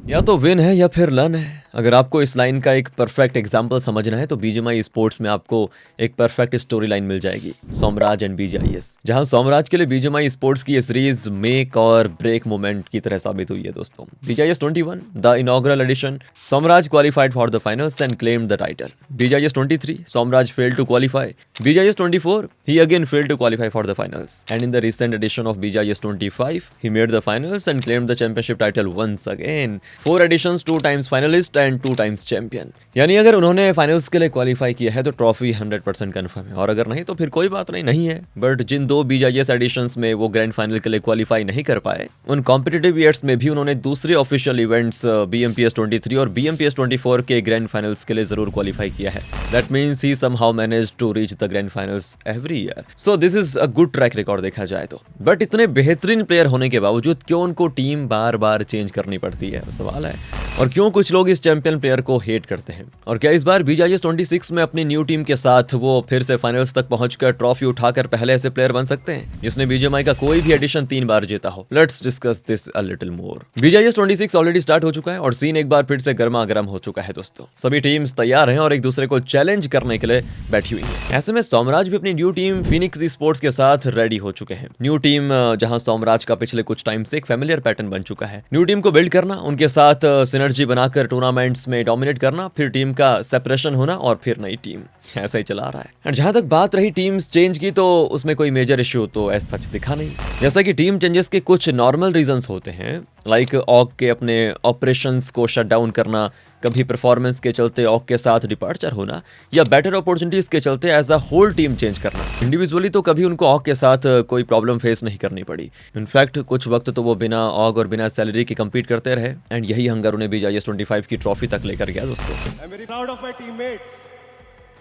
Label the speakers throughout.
Speaker 1: या तो विन है या फिर लन है। अगर आपको इस लाइन का एक परफेक्ट एग्जांपल समझना है तो बीजीएमआई स्पोर्ट्स में आपको एक परफेक्ट स्टोरी लाइन मिल जाएगी, सोमराज एंड बीजीआईएस, जहां सोमराज के लिए बीजीएमआई स्पोर्ट्स की ये series make or break moment की तरह साबित हुई है दोस्तों। BGIS 21 the inaugural edition, Somraj qualified for the finals and claimed the title. BGIS 23 Somraj failed to qualify. BGIS 24 he again failed to qualify for the finals, and in the recent edition of BGIS 25 he made the finals and claimed the championship title once again. 4 editions, 2 times finalist and 2 times champion. यानी अगर उन्होंने finals के लिए qualify किया है तो trophy 100% confirm है, और अगर नहीं तो फिर कोई बात नहीं है। बट जिन 2 BGIS एडिशंस में वो ग्रैंड फाइनल के लिए क्वालिफाई नहीं कर पाए, उन कॉम्पिटिटिव ईयर्स में भी उन्होंने दूसरे ऑफिशियल इवेंट्स BMPS 23 और BMPS 24 के ग्रैंड फाइनल्स के लिए जरूर क्वालिफाई किया है। That means he somehow managed to reach the grand finals every year. So this is a good track record देखा जाए तो। बट इतने बेहतरीन प्लेयर होने के बावजूद क्यों उनको टीम बार बार चेंज करनी पड़ती है, सवाल है। और क्यों कुछ लोग इस चैंपियन प्लेयर को हेट करते हैं, और क्या इस बार BGIS 26 में अपनी न्यू टीम के साथ वो फिर से फाइनल्स तक पहुंचकर ट्रॉफी उठाकर पहले ऐसे प्लेयर बन सकते हैं जिसने बीजीएमआई का कोई भी एडिशन 3 बार जीता हो। Let's discuss this a little more. BGIS 26 already start हो चुका है और सीन एक बार फिर से गर्मा गर्म हो चुका है दोस्तों। सभी टीम्स तैयार हैं और एक दूसरे को चैलेंज करने के लिए बैठी हुई है। ऐसे में सोमराज भी अपनी न्यू टीम फिनिक्स स्पोर्ट्स के साथ रेडी हो चुके हैं। न्यू टीम जहां सोमराज का पिछले कुछ टाइम से एक फैमिलियर पैटर्न बन चुका है। न्यू टीम को बिल्ड करना, उनके साथ सिनर्जी बनाकर टूर्नामेंट्स में डोमिनेट करना, फिर टीम का सेपरेशन होना और फिर नई टीम, ऐसा ही चला रहा है। और जहां तक बात रही टीम्स चेंज की, तो उसमें कोई मेजर इश्यू तो ऐसा सच दिखा नहीं। जैसा कि टीम चेंजेस के कुछ नॉर्मल रीजंस होते हैं, लाइक ऑग के अपने ऑपरेशंस को शट डाउन करना, कभी परफॉर्मेंस के चलते ऑग के साथ डिपार्चर होना, या बेटर अपॉर्चुनिटीज के चलते as a whole team change करना। इंडिविजुअली तो कभी उनको ऑग के साथ कोई प्रॉब्लम फेस नहीं करनी पड़ी। इनफैक्ट कुछ वक्त तो वो बिना ऑग और बिना सैलरी के compete करते रहे, एंड यही हंगर उन्हें BGIS 25 की ट्रॉफी तक लेकर गया दोस्तों।
Speaker 2: I am very proud of my teammates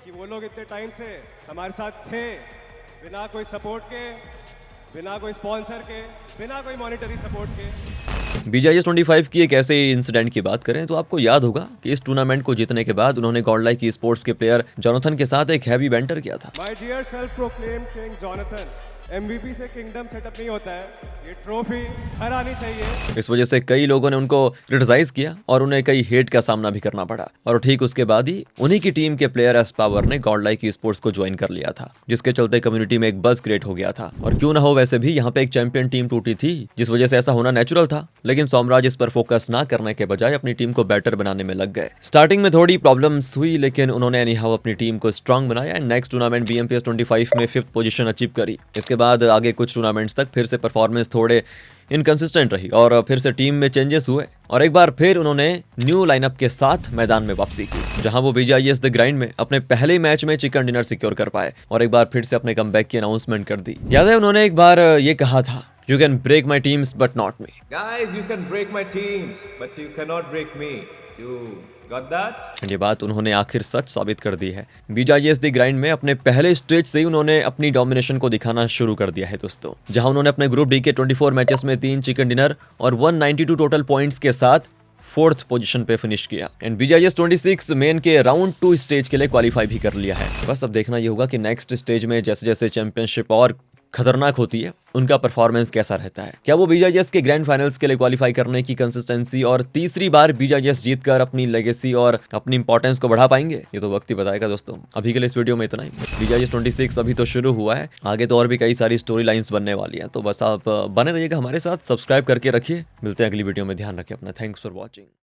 Speaker 2: कि वो लोग इतने टाइम से हमारे साथ थे, बिना कोई सपोर्ट के, बिना कोई स्पॉन्सर के, बिना कोई मॉनेटरी सपोर्ट के।
Speaker 1: BGIS 25 की एक ऐसे इंसिडेंट की बात करें तो आपको याद होगा कि इस टूर्नामेंट को जीतने के बाद उन्होंने गॉडलाइक की स्पोर्ट्स के प्लेयर जोनाथन के साथ एक हैवी बैंटर किया था।
Speaker 2: My dear self proclaimed king Jonathan, MVP से किंगडम सेटअप नहीं होता है, ये ट्रॉफी हरानी चाहिए।
Speaker 1: इस वजह से कई लोगों ने उनको क्रिटिसाइज किया और उन्हें कई हेट का सामना भी करना पड़ा, और ठीक उसके बाद ही उन्हीं की टीम के प्लेयर एस पावर ने गॉडलाइक की स्पोर्ट्स को ज्वाइन कर लिया था, जिसके चलते कम्युनिटी में एक बज़ क्रिएट हो गया था। और क्यों ना हो, वैसे भी यहाँ पे एक चैंपियन टीम टूटी थी, जिस वजह से ऐसा होना नेचुरल था। लेकिन सोमराज इस पर फोकस ना करने के बजाय अपनी टीम को बेटर बनाने में लग गए। स्टार्टिंग में थोड़ी प्रॉब्लम्स हुई, लेकिन उन्होंने एनीहाउ अपनी टीम को स्ट्रांग बनाया एंड नेक्स्ट टूर्नामेंट BMPS 25 में 5th पोजीशन अचीव करी। इसके बाद आगे कुछ टूर्नामेंट्स तक फिर से परफॉर्मेंस थोड़े इनकंसिस्टेंट रही और फिर से टीम में चेंजेस हुए, और एक बार फिर उन्होंने न्यू लाइनअप के साथ मैदान में वापसी की, जहां वो BGIS द ग्राइंड में अपने पहले मैच में चिकन डिनर सिक्योर कर पाए और एक बार फिर से अपने कमबैक की अनाउंसमेंट कर दी। याद है उन्होंने एक बार ये कहा था, You can break my teams but not me.
Speaker 3: Guys, you can break my teams, but you cannot break me. You got that?
Speaker 1: ये बात उन्होंने आखिर सच साबित कर दी है। BGIS द ग्राइंड में अपने पहले स्टेज से ही उन्होंने अपनी डोमिनेशन को दिखाना शुरू कर दिया है दोस्तों, जहां उन्होंने अपने ग्रुप डी के 24 मैचेस में 3 चिकन डिनर और 192 टोटल पॉइंट्स के साथ 4th पोजीशन पे फिनिश किया, एंड BGIS 26 मेन के राउंड 2 स्टेज के लिए क्वालिफाई भी कर लिया है। बस अब देखना ये होगा कि नेक्स्ट स्टेज में जैसे जैसे चैंपियनशिप और खतरनाक होती है, उनका परफॉर्मेंस कैसा रहता है। क्या वो BGIS के ग्रैंड फाइनल्स के लिए क्वालिफाई करने की कंसिस्टेंसी और तीसरी बार BGIS जीतकर अपनी लेगेसी और अपनी इंपॉर्टेंस को बढ़ा पाएंगे, ये तो वक्त ही बताएगा दोस्तों। अभी के लिए इस वीडियो में इतना ही। BGIS 26 अभी तो शुरू हुआ है, आगे तो और भी कई सारी स्टोरी लाइन्स बनने वाली हैं, तो बस आप बने रहिएगा हमारे साथ, सब्सक्राइब करके रखिए। मिलते हैं अगली वीडियो में, ध्यान रखिए अपना। Thanks for watching.